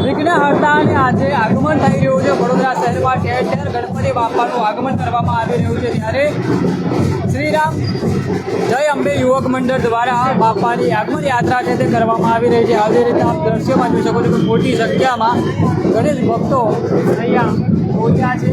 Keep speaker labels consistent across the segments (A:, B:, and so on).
A: વિઘ્નહર્તા અને આજે આગમન થઈ રહ્યું છે વડોદરા શહેરમાં ઠેર ઠેર ગણપતિ બાપાનું આગમન કરવામાં આવી રહ્યું છે ત્યારે શ્રીરામ જય અંબે યુવક મંડળ દ્વારા બાપાની આગમન યાત્રા છે તે કરવામાં આવી રહી છે। આવી રીતે આપ દ્રશ્યમાં જોઈ શકો છો કે મોટી સંખ્યામાં ગણેશ ભક્તો અહીંયા પહોંચ્યા છે।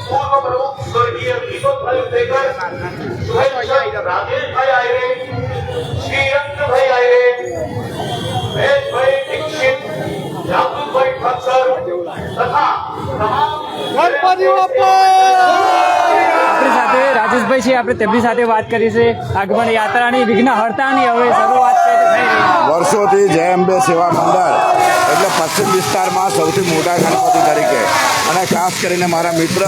B: પૂર્વ પ્રમુખ સ્વર્ગીય વિનોદભાઈ ઉદેકર, રાજેશભાઈ આયરે, શ્રીરંગભાઈ આયરે, મહેશભાઈ દીક્ષિત, જાગૃતભાઈ ઠક્કર તથા તમામ
A: આપણી સાથે રાજેશભાઈ છે, આપણે તેમની સાથે વાત કરી છે. આગમન યાત્રાની વિઘ્નહર્તાની હવે શરૂઆત થઈ રહી છે.
C: વર્ષોથી જય અંબે સેવા મંડળ એટલે પશ્ચિમ વિસ્તારમાં સૌથી મોટા ગણપતિ તરીકે, અને ખાસ કરીને મારા મિત્ર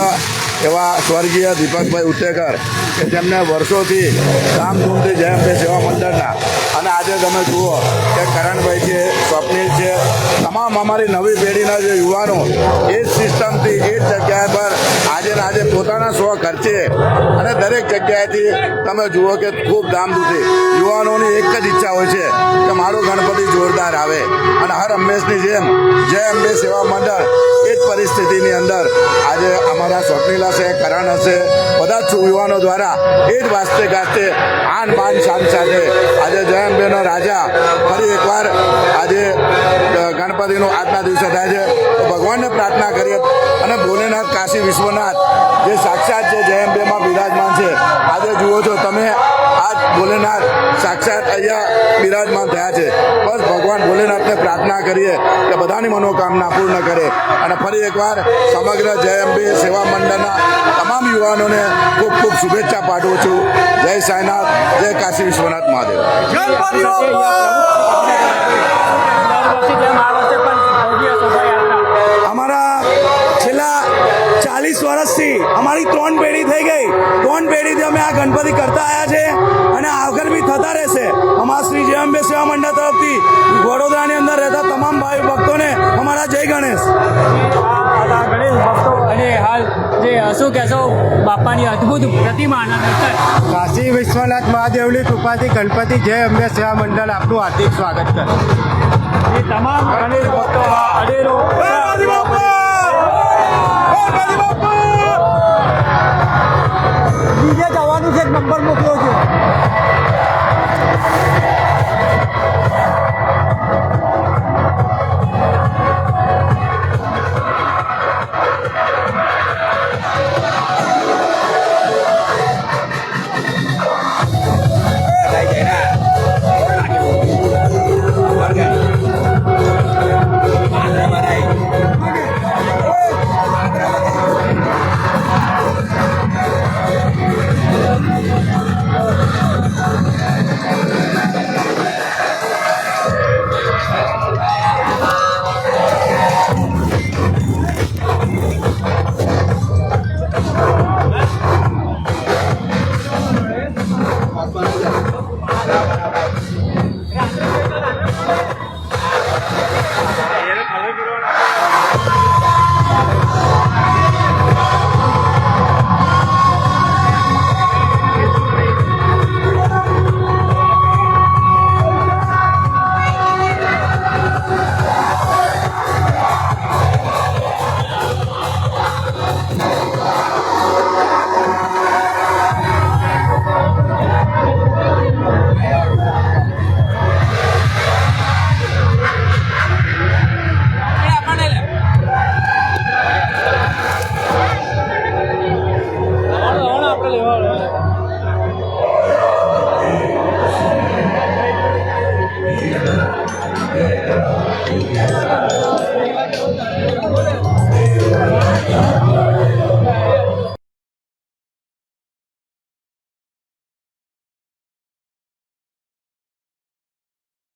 C: એવા સ્વર્ગીય દીપકભાઈ ઉત્તેકર કે જેમને વર્ષોથી ધામધૂમથી જય અંબે સેવા મંડળના, અને આજે તમે જુઓ કે કરણભાઈ છે, સ્વપ્નિલ છે, તમામ અમારી નવી પેઢીના જે યુવાનો એ જ સિસ્ટમથી એ જ જગ્યા પર આજે ને આજે પોતાના સ્વ ખર્ચે અને દરેક જગ્યાએથી તમે જુઓ કે ખૂબ ધામધૂમથી યુવાનોની એક જ ઈચ્છા હોય છે કે મારો ગણપતિ જોરદાર આવે, અને હર હંમેશની જેમ જય અંબે સેવા મંડળ એ જ પરિસ્થિતિની અંદર આજે અમારા સ્વપ્નિલ હશે, કરણ હશે, બધા જ યુવાનો દ્વારા એ જ વાસ્તે ગાસ્તે આન બાન શાન સાથે આજે જય અંબેનો રાજા ફરી એકવાર આજે ગણપતિનો આજના દિવસે થાય છે. તો ભગવાનને પ્રાર્થના કરીએ અને ભોલેનાથ કાશી વિશ્વનાથ જે સાક્ષાત જે જય અંબેમાં બિરાજમાન છે, આજે જુઓ છો તમે આજ ભોલેનાથ સાક્ષાત અહીંયા બિરાજમાન થયા છે. બસ ભગવાન ભોલેનાથને પ્રાર્થના કરીએ કે બધાની મનોકામના પૂર્ણ કરે, અને ફરી એકવાર સમગ્ર જય અંબે સેવા મંડળના તમામ યુવાનોને ખૂબ ખૂબ શુભેચ્છા પાઠવું છું. જય સાંઈનાથ, જય કાશી વિશ્વનાથ મહાદેવ.
D: અમારા છેલ્લા 40 વર્ષથી અમારી 3 પેઢી થઈ ગઈ. 3 પેઢીથી અમે આ ગણપતિ કરતા આવ્યા છે અને આગળ બી થતા રહેશે. અમારા શ્રી જય અંબે સેવા મંડળ તરફથી વડોદરાની અંદર રહેતા તમામ ભાઈ ભક્તોને અમારા જય ગણેશ.
A: ગણેશ ભક્તો અને હાલ જે શું કહેશો બાપાની અદ્ભુત પ્રતિમાના દર્શન.
E: કાશી વિશ્વનાથ મહાદેવની કૃપાથી ગણપતિ જય અંબે સેવા મંડળ આપનું હાર્દિક સ્વાગત કરે.
A: એ તમામ ગણેશ ભક્તો અડેરો